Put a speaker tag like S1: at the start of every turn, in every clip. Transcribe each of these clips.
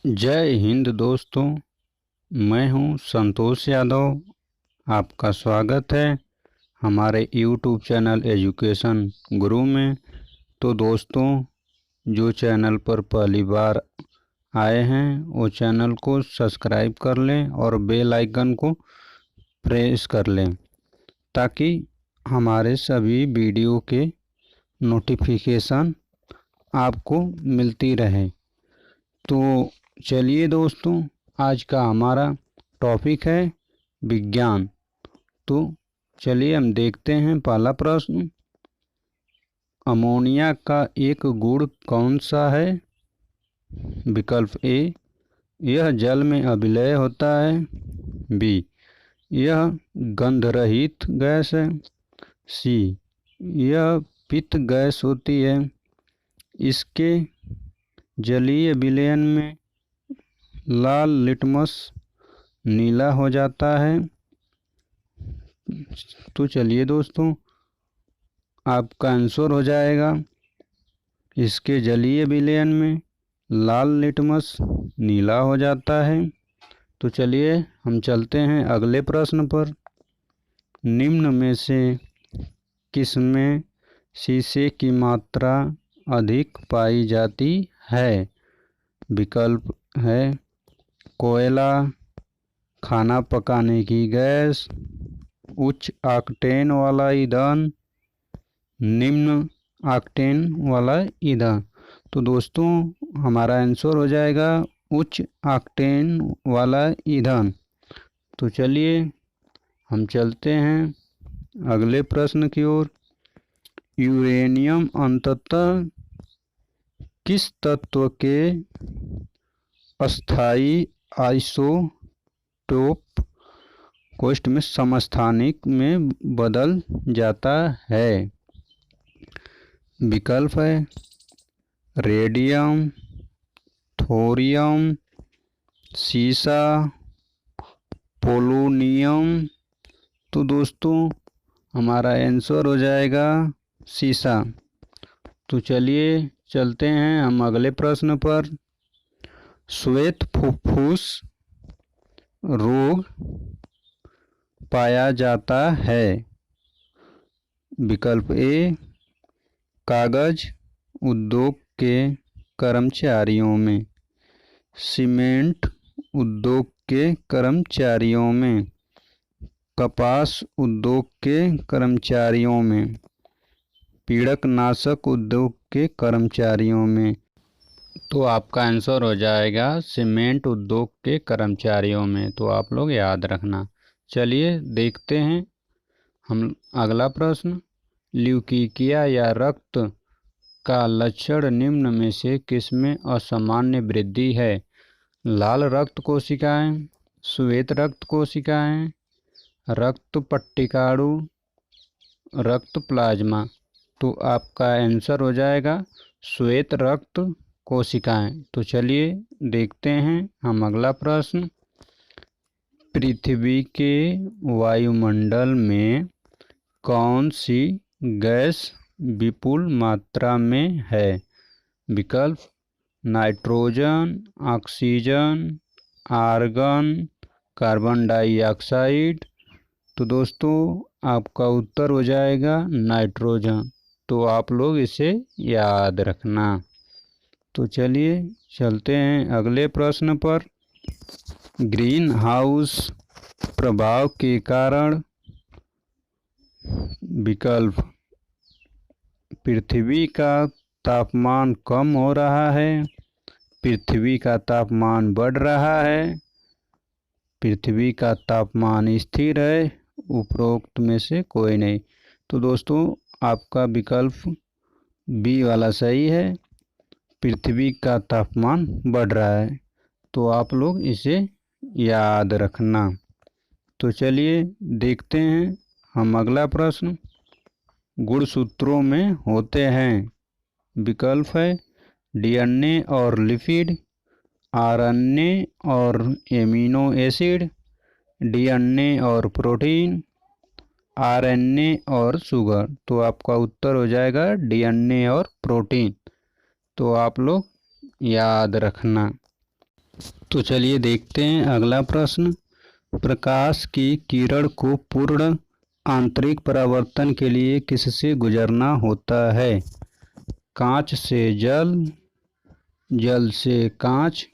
S1: जय हिंद दोस्तों। मैं हूं संतोष यादव। आपका स्वागत है हमारे यूट्यूब चैनल एजुकेशन गुरु में। तो दोस्तों, जो चैनल पर पहली बार आए हैं वो चैनल को सब्सक्राइब कर लें और बेल आइकन को प्रेस कर लें ताकि हमारे सभी वीडियो के नोटिफिकेशन आपको मिलती रहे। तो चलिए दोस्तों, आज का हमारा टॉपिक है विज्ञान। तो चलिए हम देखते हैं पहला प्रश्न। अमोनिया का एक गुण कौन सा है? विकल्प ए, यह जल में अविलय होता है। बी, यह गंधरहित गैस है। सी, यह पित्त गैस होती है। इसके जलीय विलयन में लाल लिटमस नीला हो जाता है। तो चलिए दोस्तों, आपका आंसर हो जाएगा इसके जलीय विलयन में लाल लिटमस नीला हो जाता है। तो चलिए हम चलते हैं अगले प्रश्न पर। निम्न में से किसमें शीशे की मात्रा अधिक पाई जाती है? विकल्प है कोयला, खाना पकाने की गैस, उच्च ऑक्टेन वाला ईंधन, निम्न ऑक्टेन वाला ईंधन। तो दोस्तों, हमारा आंसर हो जाएगा उच्च ऑक्टेन वाला ईंधन। तो चलिए हम चलते हैं अगले प्रश्न की ओर। यूरेनियम अंततः किस तत्व के अस्थायी आइसोटोप कोष्ठ में समस्थानिक में बदल जाता है? विकल्प है रेडियम, थोरियम, सीसा, पोलोनियम। तो दोस्तों, हमारा आंसर हो जाएगा सीसा। तो चलिए चलते हैं हम अगले प्रश्न पर। श्वेत फुफ्फुस रोग पाया जाता है? विकल्प ए, कागज उद्योग के कर्मचारियों में, सीमेंट उद्योग के कर्मचारियों में, कपास उद्योग के कर्मचारियों में, पीड़कनाशक उद्योग के कर्मचारियों में। तो आपका आंसर हो जाएगा सीमेंट उद्योग के कर्मचारियों में। तो आप लोग याद रखना। चलिए देखते हैं हम अगला प्रश्न। ल्यूकीकिया या रक्त का लक्षण निम्न में से किसमें असामान्य वृद्धि है? लाल रक्त कोशिकाएं, श्वेत रक्त कोशिकाएं, रक्त पट्टिकाणु, रक्त प्लाज्मा। तो आपका आंसर हो जाएगा श्वेत रक्त कोशिकाएं। तो चलिए देखते हैं हम अगला प्रश्न। पृथ्वी के वायुमंडल में कौन सी गैस विपुल मात्रा में है? विकल्प nitrogen, oxygen, argon, carbon dioxide. तो दोस्तों, आपका उत्तर हो जाएगा नाइट्रोजन। तो आप लोग इसे याद रखना। तो चलिए चलते हैं अगले प्रश्न पर। ग्रीन हाउस प्रभाव के कारण विकल्प पृथ्वी का तापमान कम हो रहा है, पृथ्वी का तापमान बढ़ रहा है, पृथ्वी का तापमान स्थिर है, उपरोक्त में से कोई नहीं। तो दोस्तों, आपका विकल्प बी वाला सही है, पृथ्वी का तापमान बढ़ रहा है। तो आप लोग इसे याद रखना। तो चलिए देखते हैं हम अगला प्रश्न। गुणसूत्रों में होते हैं? विकल्प है डीएनए और लिपिड, आरएनए और एमिनो एसिड, डीएनए और प्रोटीन, आरएनए और शुगर। तो आपका उत्तर हो जाएगा डीएनए और प्रोटीन। तो आप लोग याद रखना। तो चलिए देखते हैं अगला प्रश्न। प्रकाश की किरण को पूर्ण आंतरिक परावर्तन के लिए किससे गुजरना होता है? कांच से जल, जल से कांच,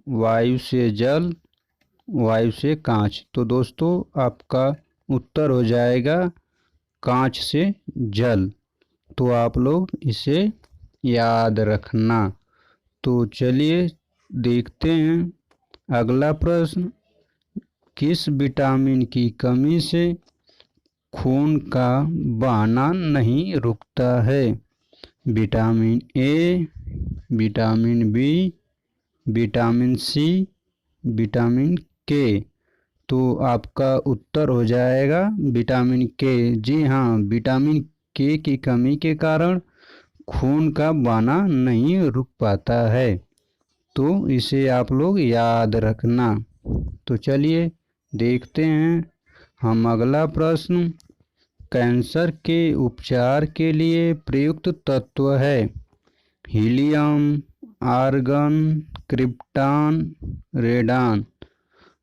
S1: वायु से जल, वायु से कांच। तो दोस्तों आपका उत्तर हो जाएगा कांच से जल। तो आप लोग इसे याद रखना। तो चलिए देखते हैं अगला प्रश्न। किस विटामिन की कमी से खून का बहाना नहीं रुकता है? Vitamin A, vitamin B, vitamin C, vitamin K. तो आपका उत्तर हो जाएगा विटामिन के। जी हाँ, विटामिन के की कमी के कारण खून का बहाना नहीं रुक पाता है। तो इसे आप लोग याद रखना। तो चलिए देखते हैं हम अगला प्रश्न। कैंसर के उपचार के लिए प्रयुक्त तत्व है हीलियम, आर्गन, क्रिप्टॉन, रेडान।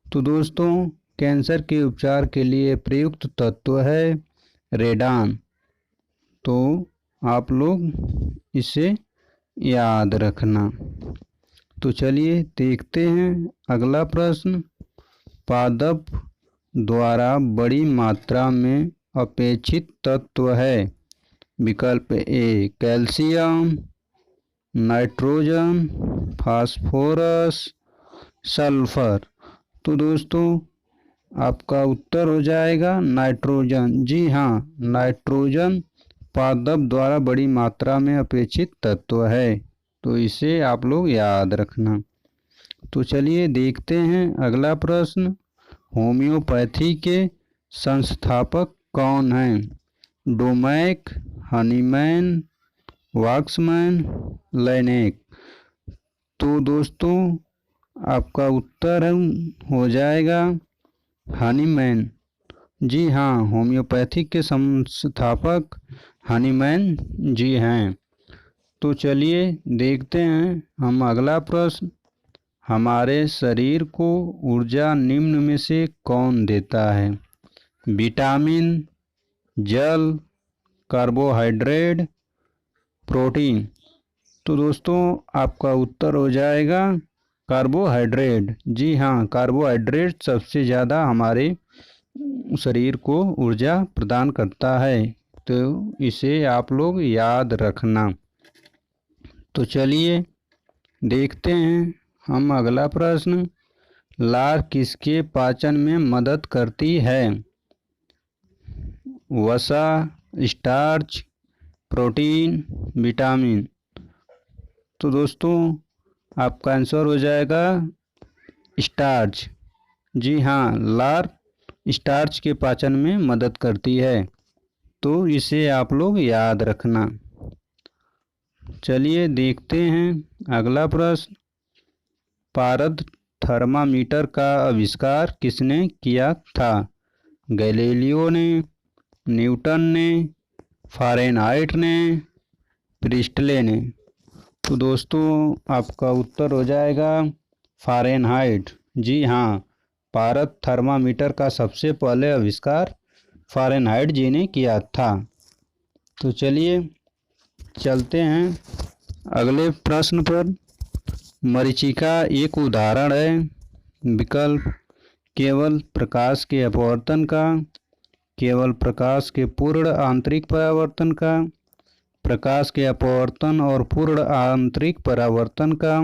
S1: तो दोस्तों कैंसर के उपचार के लिए प्रयुक्त तत्व है रेडान। तो आप लोग इसे याद रखना। तो चलिए देखते हैं अगला प्रश्न। पादप द्वारा बड़ी मात्रा में अपेक्षित तत्व है। विकल्प ए कैल्शियम, नाइट्रोजन, फास्फोरस, सल्फर। तो दोस्तों आपका उत्तर हो जाएगा नाइट्रोजन। जी हाँ, नाइट्रोजन पादप द्वारा बड़ी मात्रा में अपेक्षित तत्व है। तो इसे आप लोग याद रखना। तो चलिए देखते हैं अगला प्रश्न। होम्योपैथी के संस्थापक कौन हैं? डोमैक, हनीमैन, वॉक्समैन, लैनेक। तो दोस्तों आपका उत्तर हो जाएगा हनीमैन। जी हाँ, होम्योपैथी के संस्थापक हनीमैन जी हैं। तो चलिए देखते हैं हम अगला प्रश्न। हमारे शरीर को ऊर्जा निम्न में से कौन देता है? विटामिन, जल, कार्बोहाइड्रेट, प्रोटीन। तो दोस्तों आपका उत्तर हो जाएगा कार्बोहाइड्रेट। जी हाँ, कार्बोहाइड्रेट सबसे ज़्यादा हमारे शरीर को ऊर्जा प्रदान करता है। तो इसे आप लोग याद रखना। तो चलिए देखते हैं हम अगला प्रश्न। लार किसके पाचन में मदद करती है? वसा, स्टार्च, प्रोटीन, विटामिन। तो दोस्तों आपका आंसर हो जाएगा स्टार्च। जी हाँ, लार स्टार्च के पाचन में मदद करती है। तो इसे आप लोग याद रखना। चलिए देखते हैं अगला प्रश्न। पारद थर्मामीटर का आविष्कार किसने किया था? गैलीलियो ने, न्यूटन ने, फ़ारेनहाइट ने, प्रिस्टले ने। तो दोस्तों आपका उत्तर हो जाएगा फ़ारेनहाइट। जी हाँ, पारद थर्मामीटर का सबसे पहले आविष्कार फ़ारेनहाइट जी ने किया था। तो चलिए चलते हैं अगले प्रश्न पर। मरीचिका एक उदाहरण है। विकल्प केवल प्रकाश के अपवर्तन का, केवल प्रकाश के पूर्ण आंतरिक परावर्तन का, प्रकाश के अपवर्तन और पूर्ण आंतरिक परावर्तन का,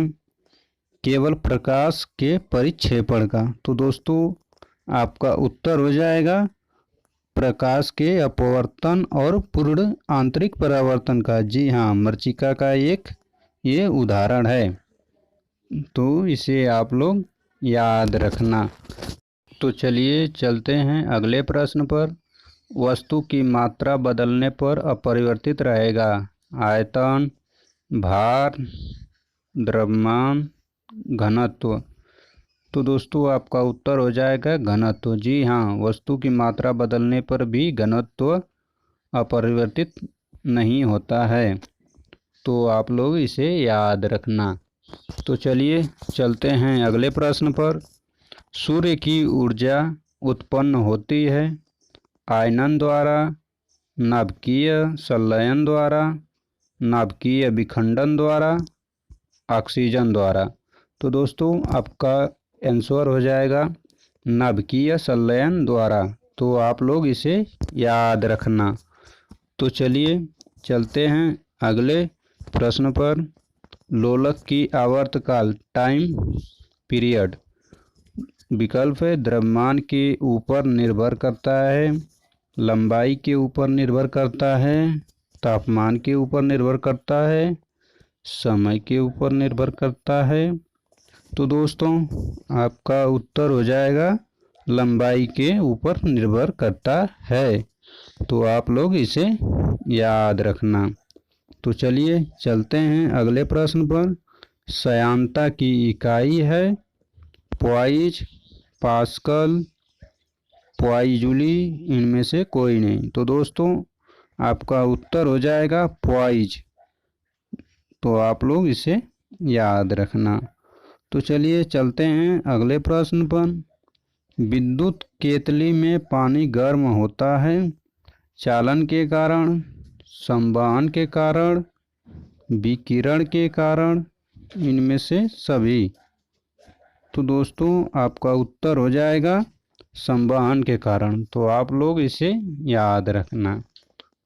S1: केवल प्रकाश के परिक्षेपण का। तो दोस्तों आपका उत्तर हो जाएगा प्रकाश के अपवर्तन और पूर्ण आंतरिक परावर्तन का। जी हाँ, मरीचिका का एक ये उदाहरण है। तो इसे आप लोग याद रखना। तो चलिए चलते हैं अगले प्रश्न पर। वस्तु की मात्रा बदलने पर अपरिवर्तित रहेगा। आयतन, भार, द्रव्यमान, घनत्व। तो दोस्तों आपका उत्तर हो जाएगा घनत्व। जी हाँ, वस्तु की मात्रा बदलने पर भी घनत्व अपरिवर्तित नहीं होता है। तो आप लोग इसे याद रखना। तो चलिए चलते हैं अगले प्रश्न पर। सूर्य की ऊर्जा उत्पन्न होती है आयनन द्वारा, नाभिकीय संलयन द्वारा, नाभिकीय विखंडन द्वारा, ऑक्सीजन द्वारा। तो दोस्तों आपका आंसर हो जाएगा नाभिकीय संलयन द्वारा। तो आप लोग इसे याद रखना। तो चलिए चलते हैं अगले प्रश्न पर। लोलक की आवर्तकाल टाइम पीरियड विकल्प है द्रव्यमान के ऊपर निर्भर करता है, लंबाई के ऊपर निर्भर करता है, तापमान के ऊपर निर्भर करता है, समय के ऊपर निर्भर करता है। तो दोस्तों आपका उत्तर हो जाएगा लंबाई के ऊपर निर्भर करता है। तो आप लोग इसे याद रखना। तो चलिए चलते हैं अगले प्रश्न पर। श्यानता की इकाई है पॉइज, पास्कल, पॉइजूली, इनमें से कोई नहीं। तो दोस्तों आपका उत्तर हो जाएगा पॉइज। तो आप लोग इसे याद रखना। तो चलिए चलते हैं अगले प्रश्न पर। विद्युत केतली में पानी गर्म होता है चालन के कारण, संवहन के कारण, विकिरण के कारण, इनमें से सभी। तो दोस्तों आपका उत्तर हो जाएगा संवहन के कारण। तो आप लोग इसे याद रखना।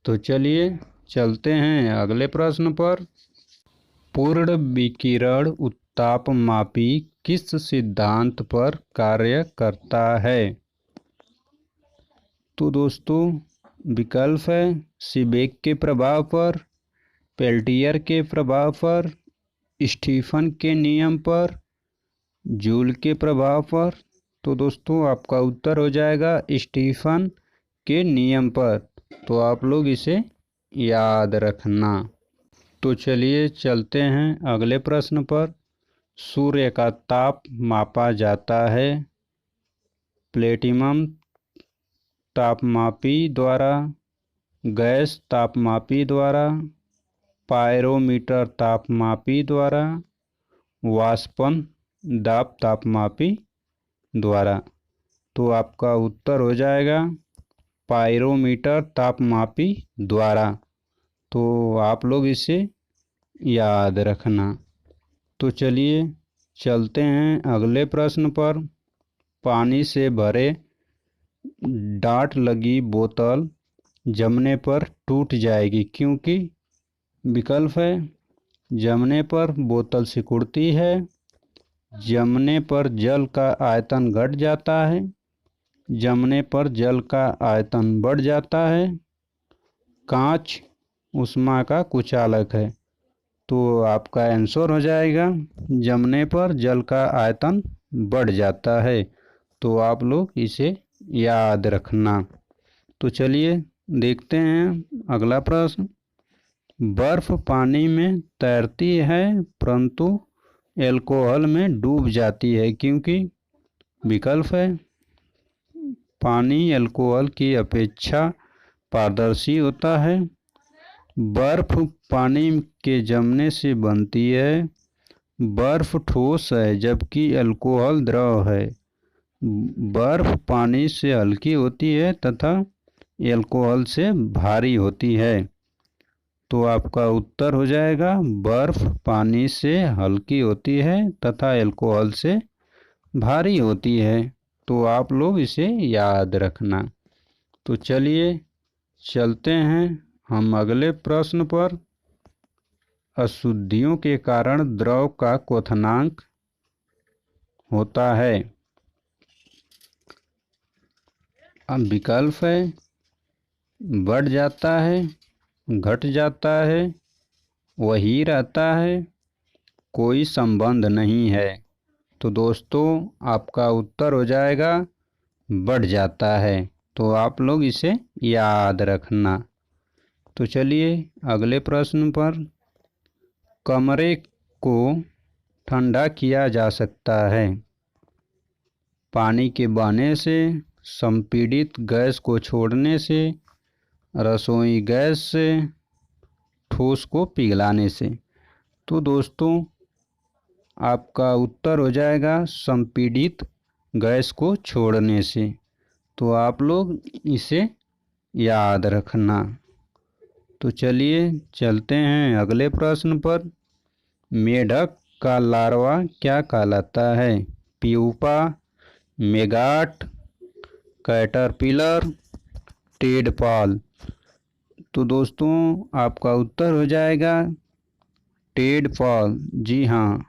S1: तो चलिए चलते हैं अगले प्रश्न पर। पूर्ण विकिरण उत्तापमापी किस सिद्धांत पर कार्य करता है? तो दोस्तों विकल्प है सीबेक के प्रभाव पर, पेल्टियर के प्रभाव पर, स्टीफन के नियम पर, जूल के प्रभाव पर। तो दोस्तों आपका उत्तर हो जाएगा स्टीफन के नियम पर। तो आप लोग इसे याद रखना। तो चलिए चलते हैं अगले प्रश्न पर। सूर्य का ताप मापा जाता है प्लेटिनम तापमापी द्वारा, गैस तापमापी द्वारा, पायरोमीटर तापमापी द्वारा, वाष्पन दाब तापमापी द्वारा। तो आपका उत्तर हो जाएगा पायरोमीटर तापमापी द्वारा। तो आप लोग इसे याद रखना। तो चलिए चलते हैं अगले प्रश्न पर। पानी से भरे डाट लगी बोतल जमने पर टूट जाएगी क्योंकि? विकल्प है जमने पर बोतल सिकुड़ती है, जमने पर जल का आयतन घट जाता है, जमने पर जल का आयतन बढ़ जाता है, कांच ऊष्मा का कुचालक है। तो आपका आंसर हो जाएगा जमने पर जल का आयतन बढ़ जाता है। तो आप लोग इसे याद रखना। तो चलिए देखते हैं अगला प्रश्न। बर्फ पानी में तैरती है परंतु एल्कोहल में डूब जाती है क्योंकि? विकल्प है पानी अल्कोहल की अपेक्षा पारदर्शी होता है, बर्फ पानी के जमने से बनती है, बर्फ ठोस है जबकि अल्कोहल द्रव है, बर्फ पानी से हल्की होती है तथा अल्कोहल से भारी होती है। तो आपका उत्तर हो जाएगा बर्फ पानी से हल्की होती है तथा अल्कोहल से भारी होती है। तो आप लोग इसे याद रखना। तो चलिए चलते हैं हम अगले प्रश्न पर। अशुद्धियों के कारण द्रव का क्वथनांक होता है। अब विकल्प है बढ़ जाता है, घट जाता है, वही रहता है, कोई संबंध नहीं है। तो दोस्तों आपका उत्तर हो जाएगा बढ़ जाता है। तो आप लोग इसे याद रखना। तो चलिए अगले प्रश्न पर। कमरे को ठंडा किया जा सकता है पानी के बहने से, संपीड़ित गैस को छोड़ने से, रसोई गैस से, ठोस को पिघलाने से। तो दोस्तों आपका उत्तर हो जाएगा संपीड़ित गैस को छोड़ने से। तो आप लोग इसे याद रखना। तो चलिए चलते हैं अगले प्रश्न पर। मेढक का लार्वा क्या कहलाता है? Pupa, maggot, caterpillar, tadpole. तो दोस्तों आपका उत्तर हो जाएगा टेडपॉल। जी हाँ,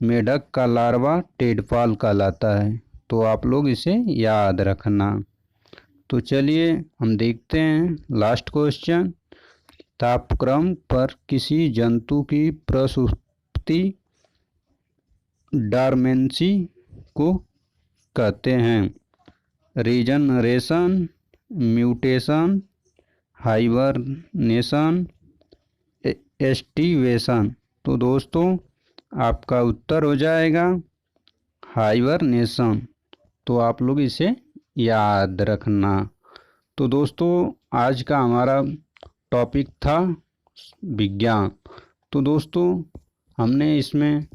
S1: मेढक का लार्वा टेडपॉल कहलाता है। तो आप लोग इसे याद रखना। तो चलिए हम देखते हैं लास्ट क्वेश्चन। तापक्रम पर किसी जंतु की प्रसुप्ति डॉर्मेंसी को कहते हैं? Regeneration, mutation, hibernation, aestivation. तो दोस्तों आपका उत्तर हो जाएगा हाइबरनेशन। तो आप लोग इसे याद रखना। तो दोस्तों आज का हमारा टॉपिक था विज्ञान। तो दोस्तों हमने इसमें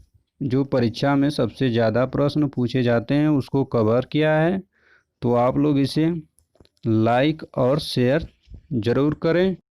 S1: जो परीक्षा में सबसे ज़्यादा प्रश्न पूछे जाते हैं उसको कवर किया है। तो आप लोग इसे लाइक और शेयर ज़रूर करें।